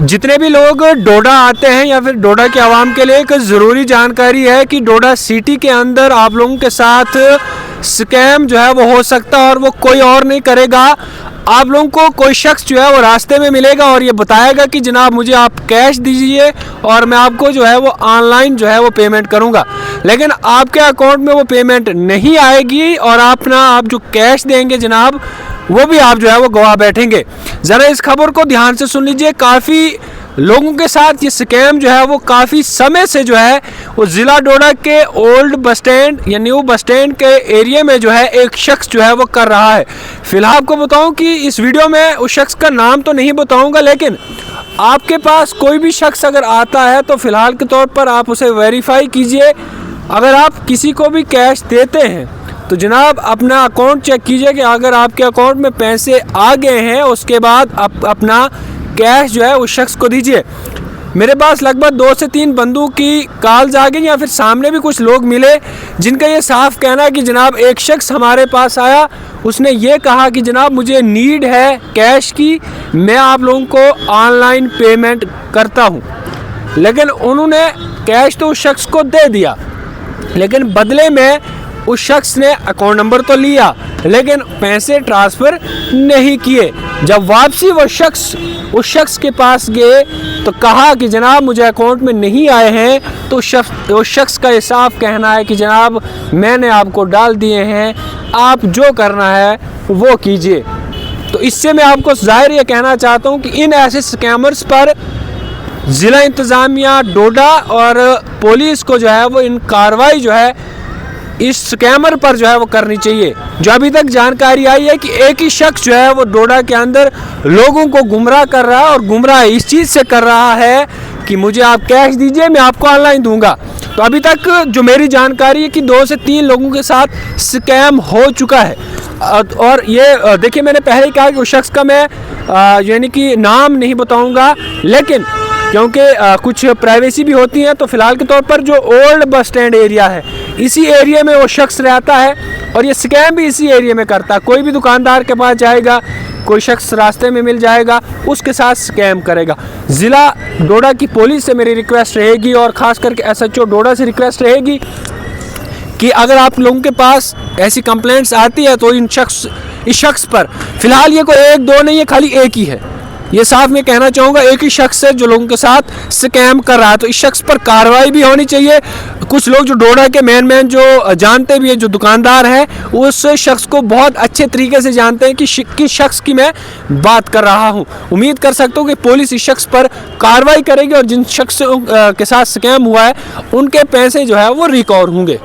जितने भी लोग डोडा आते हैं या फिर डोडा के आवाम के लिए एक ज़रूरी जानकारी है कि डोडा सिटी के अंदर आप लोगों के साथ स्कैम जो है वो हो सकता है और वो कोई और नहीं करेगा। आप लोगों को कोई शख्स जो है वो रास्ते में मिलेगा और ये बताएगा कि जनाब मुझे आप कैश दीजिए और मैं आपको जो है वो ऑनलाइन जो है वो पेमेंट करूंगा, लेकिन आपके अकाउंट में वो पेमेंट नहीं आएगी और आप जो कैश देंगे जनाब वो भी आप जो है वो गवा बैठेंगे। ज़रा इस खबर को ध्यान से सुन लीजिए। काफ़ी लोगों के साथ ये स्कैम जो है वो काफ़ी समय से जो है वो ज़िला डोडा के ओल्ड बस स्टैंड या न्यू बस स्टैंड के एरिया में जो है एक शख्स जो है वो कर रहा है। फिलहाल आपको बताऊं कि इस वीडियो में उस शख्स का नाम तो नहीं बताऊंगा, लेकिन आपके पास कोई भी शख्स अगर आता है तो फ़िलहाल के तौर पर आप उसे वेरीफाई कीजिए। अगर आप किसी को भी कैश देते हैं तो जनाब अपना अकाउंट चेक कीजिए कि अगर आपके अकाउंट में पैसे आ गए हैं उसके बाद आप अपना कैश जो है उस शख्स को दीजिए। मेरे पास लगभग 2 से 3 बंदों की कॉल्स आ गई या फिर सामने भी कुछ लोग मिले जिनका ये साफ कहना है कि जनाब एक शख्स हमारे पास आया, उसने ये कहा कि जनाब मुझे नीड है कैश की, मैं आप लोगों को ऑनलाइन पेमेंट करता हूँ। लेकिन उन्होंने कैश तो उस शख्स को दे दिया, लेकिन बदले में उस शख्स ने अकाउंट नंबर तो लिया लेकिन पैसे ट्रांसफ़र नहीं किए। जब वापसी वो शख्स उस शख्स के पास गए तो कहा कि जनाब मुझे अकाउंट में नहीं आए हैं, तो उस शख्स का ये साफ कहना है कि जनाब मैंने आपको डाल दिए हैं, आप जो करना है वो कीजिए। तो इससे मैं आपको ज़ाहिर ये कहना चाहता हूँ कि इन ऐसे स्कैमर्स पर ज़िला इंतज़ामिया डोडा और पुलिस को जो है वो इन कार्रवाई जो है इस स्कैमर पर जो है वो करनी चाहिए। जो अभी तक जानकारी आई है कि एक ही शख्स जो है वो डोडा के अंदर लोगों को गुमराह कर रहा है और गुमराह इस चीज़ से कर रहा है कि मुझे आप कैश दीजिए मैं आपको ऑनलाइन दूंगा। तो अभी तक जो मेरी जानकारी है कि 2 से 3 लोगों के साथ स्कैम हो चुका है। और ये देखिए मैंने पहले ही कहा कि उस शख्स का मैं यानी कि नाम नहीं बताऊँगा, लेकिन क्योंकि कुछ प्राइवेसी भी होती है, तो फ़िलहाल के तौर पर जो ओल्ड बस स्टैंड एरिया है इसी एरिया में वो शख्स रहता है और ये स्कैम भी इसी एरिया में करता है। कोई भी दुकानदार के पास जाएगा, कोई शख्स रास्ते में मिल जाएगा, उसके साथ स्कैम करेगा। ज़िला डोडा की पुलिस से मेरी रिक्वेस्ट रहेगी और ख़ास करके SHO डोडा से रिक्वेस्ट रहेगी कि अगर आप लोगों के पास ऐसी कंप्लेंट्स आती है तो इस शख्स पर फ़िलहाल ये कोई 1-2 नहीं है, खाली एक ही है। ये साफ मैं कहना चाहूँगा, एक ही शख्स है जो लोगों के साथ स्कैम कर रहा है, तो इस शख्स पर कार्रवाई भी होनी चाहिए। कुछ लोग जो डोडा के मेन जो जानते भी है, जो दुकानदार है, उस शख्स को बहुत अच्छे तरीके से जानते हैं कि किस शख्स की मैं बात कर रहा हूँ। उम्मीद कर सकता हूँ कि पुलिस इस शख्स पर कार्रवाई करेगी और जिन शख्स के साथ स्कैम हुआ है उनके पैसे जो है वो रिकवर होंगे।